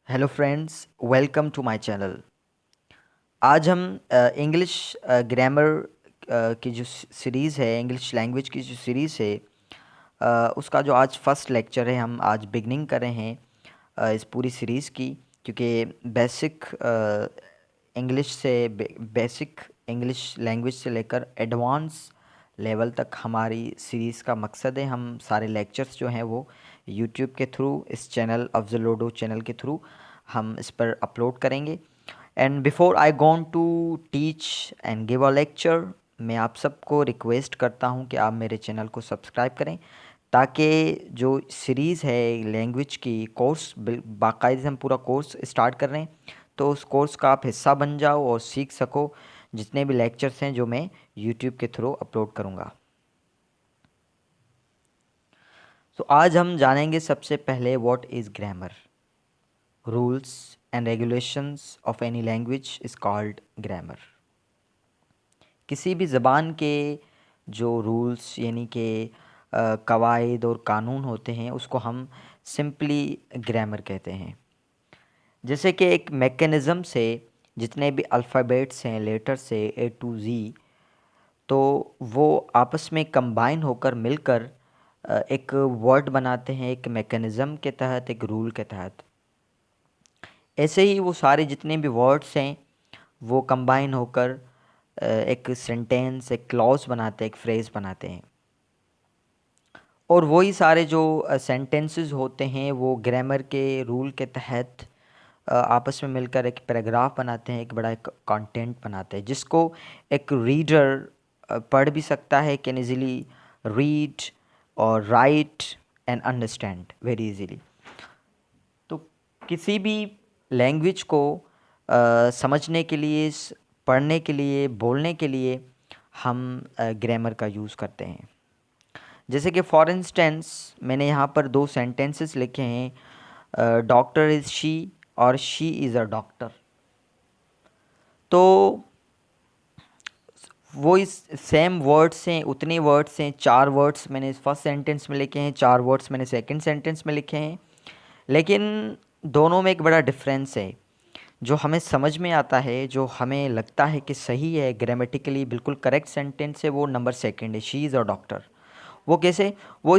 Hello friends, welcome to my channel. आज हम English grammar की जो सीरीज़ है, इंग्लिश लैंग्वेज की जो सीरीज़ है, उसका जो आज फर्स्ट लेक्चर है, हम आज बिगनिंग कर रहे हैं इस पूरी सीरीज़ की। क्योंकि बेसिक इंग्लिश से बेसिक इंग्लिश लैंग्वेज से लेकर एडवांस लेवल तक हमारी सीरीज़ का मकसद है। हम सारे लेक्चर्स जो हैं वो यूट्यूब के थ्रू, इस चैनल अफजलोडो चैनल के थ्रू हम इस पर अपलोड करेंगे। And before I gone to teach and give a lecture, मैं आप सबको रिक्वेस्ट करता हूं कि आप मेरे चैनल को सब्सक्राइब करें, ताकि जो सीरीज़ है लैंग्वेज की कोर्स, बाकायदे हम पूरा कोर्स स्टार्ट कर रहे हैं, तो उस कोर्स का आप हिस्सा बन जाओ और सीख सको जितने भी लेक्चर्स हैं जो मैं यूट्यूब के थ्रू अपलोड करूँगा। तो आज हम जानेंगे सबसे पहले what is grammar. Rules and regulations of any language is called grammar. किसी भी ज़बान के जो रूल्स यानी कि कवायद और कानून होते हैं, उसको हम सिंपली ग्रामर कहते हैं। जैसे कि एक मैकेनिज़्म से जितने भी अल्फ़ाबेट्स हैं, लेटर्स से ए टू ज़ी, तो वो आपस में कंबाइन होकर मिलकर एक वर्ड बनाते हैं, एक मैकेनिज़्म के तहत, एक रूल के तहत। ऐसे ही वो सारे जितने भी वर्ड्स हैं वो कंबाइन होकर एक सेंटेंस, एक क्लॉज बनाते हैं, एक फ्रेज़ बनाते हैं। और वही सारे जो सेंटेंसेस होते हैं वो ग्रामर के रूल के तहत आपस में मिलकर एक पैराग्राफ बनाते हैं, एक बड़ा एक कंटेंट बनाते हैं, जिसको एक रीडर पढ़ भी सकता है, कैन इजीली रीड और right and understand very easily. तो किसी भी लैंग्वेज को समझने के लिए, पढ़ने के लिए, बोलने के लिए हम ग्रामर का यूज़ करते हैं। जैसे कि फॉर इंस्टेंस मैंने यहाँ पर दो सेंटेंसेस लिखे हैं, डॉक्टर इज़ शी और शी इज़ अ डॉक्टर। तो वो इस सेम वर्ड्स हैं, उतने वर्ड्स हैं, चार वर्ड्स मैंने फर्स्ट सेंटेंस में लिखे हैं, चार वर्ड्स मैंने सेकंड सेंटेंस में लिखे हैं, लेकिन दोनों में एक बड़ा डिफरेंस है। जो हमें समझ में आता है, जो हमें लगता है कि सही है, ग्रामेटिकली बिल्कुल करेक्ट सेंटेंस है, वो नंबर सेकंड है, शी इज़ अ डॉक्टर। वो कैसे? वो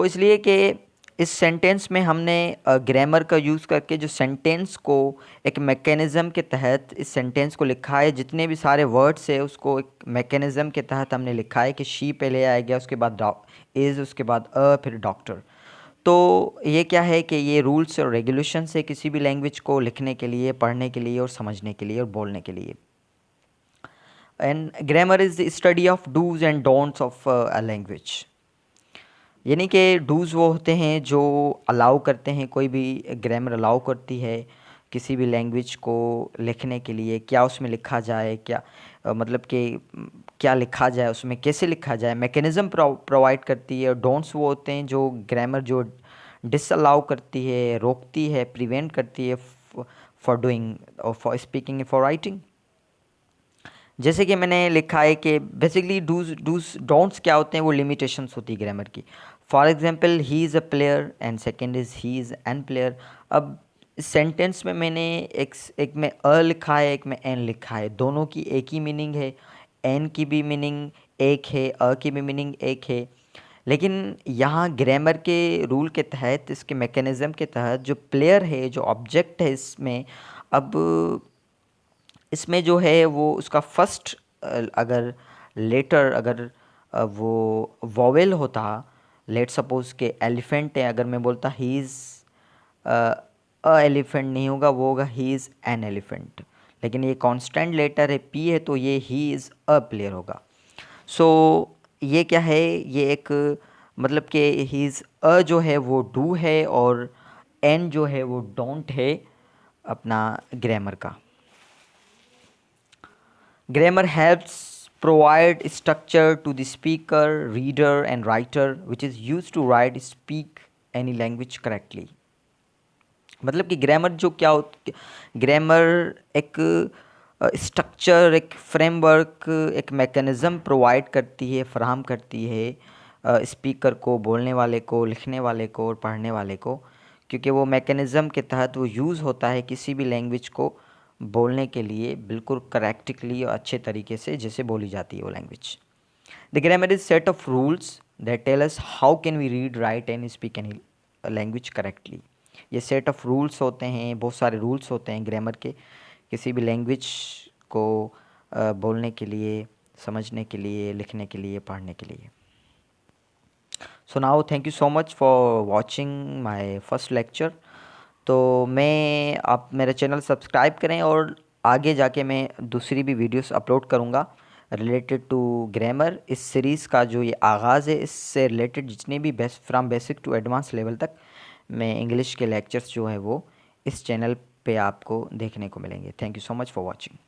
इसलिए कि इस सेंटेंस में हमने ग्रामर का यूज़ करके जो सेंटेंस को एक मैकेनिज़्म के तहत इस सेंटेंस को लिखा है। जितने भी सारे वर्ड्स है उसको एक मैकेनिज़्म के तहत हमने लिखा है कि शी पहले आएगा, उसके बाद इज़, उसके बाद फिर डॉक्टर। तो ये क्या है कि ये रूल्स और रेगुलेशंस है किसी भी लैंग्वेज को लिखने के लिए, पढ़ने के लिए और समझने के लिए और बोलने के लिए। And grammar is the study of do's and don'ts of a language. यानी कि डूज़ वो होते हैं जो अलाउ करते हैं, कोई भी ग्रामर अलाउ करती है किसी भी लैंग्वेज को लिखने के लिए, क्या उसमें लिखा जाए, क्या मतलब कि क्या लिखा जाए, उसमें कैसे लिखा जाए, मैकेनिज़्म प्रोवाइड करती है। और डोंट्स वो होते हैं जो ग्रामर जो डिसअलाउ करती है, रोकती है, प्रिवेंट करती है फॉर डूइंग और फॉर स्पीकिंग, फॉर राइटिंग। जैसे कि मैंने लिखा है कि बेसिकली डूज डूज डोंट्स क्या होते हैं, वो लिमिटेशंस होती है ग्रामर की। For example, he is a player and second is he is an player. अब इस सेंटेंस में मैंने एक में अ लिखा है, एक में एन लिखा है, दोनों की एक ही मीनिंग है। एन की भी मीनिंग एक है, अ की भी मीनिंग एक है। लेकिन यहाँ ग्रामर के रूल के तहत, इसके मैकेनिज़्म के तहत, जो प्लेयर है, जो ऑब्जेक्ट है इसमें, अब इसमें जो है वो उसका फर्स्ट अगर लेटर, अगर वो वॉवेल होता, लेट सपोज के एलिफेंट है, अगर मैं बोलता ही इज़ अ एलिफेंट, नहीं होगा, वो होगा ही इज़ एन एलिफेंट। लेकिन ये कांस्टेंट लेटर है, पी है, तो ये ही इज़ अ प्लेयर होगा। सो ये क्या है, ये एक मतलब कि ही इज़ अ जो है वो डू है और एन जो है वो डोंट है अपना ग्रामर का। Grammar helps provide structure to the speaker, reader, and writer, which is used to write, speak any language correctly. मतलब कि ग्रामर जो क्या होता, ग्रामर एक स्ट्रक्चर, एक फ्रेमवर्क, एक मैकेनिज़्म प्रोवाइड करती है, फराहम करती है स्पीकर को, बोलने वाले को, लिखने वाले को और पढ़ने वाले को, क्योंकि वो मैकेनिज़्म के तहत वो यूज़ होता है किसी भी लैंग्वेज को बोलने के लिए बिल्कुल करेक्टली और अच्छे तरीके से जैसे बोली जाती है वो language. The grammar is set of rules that tell us how can we read, write and speak any language correctly. ये सेट ऑफ रूल्स होते हैं, बहुत सारे रूल्स होते हैं ग्रामर के, किसी भी लैंग्वेज को बोलने के लिए, समझने के लिए, लिखने के लिए, पढ़ने के लिए। So now thank you so much for watching my first lecture. तो मैं, आप मेरा चैनल सब्सक्राइब करें और आगे जाके मैं दूसरी भी वीडियोस अपलोड करूँगा रिलेटेड टू ग्रामर। इस सीरीज़ का जो ये आगाज़ है, इससे रिलेटेड जितने भी from basic to advance level तक मैं इंग्लिश के लेक्चर्स जो है वो इस चैनल पे आपको देखने को मिलेंगे। Thank you so much for watching.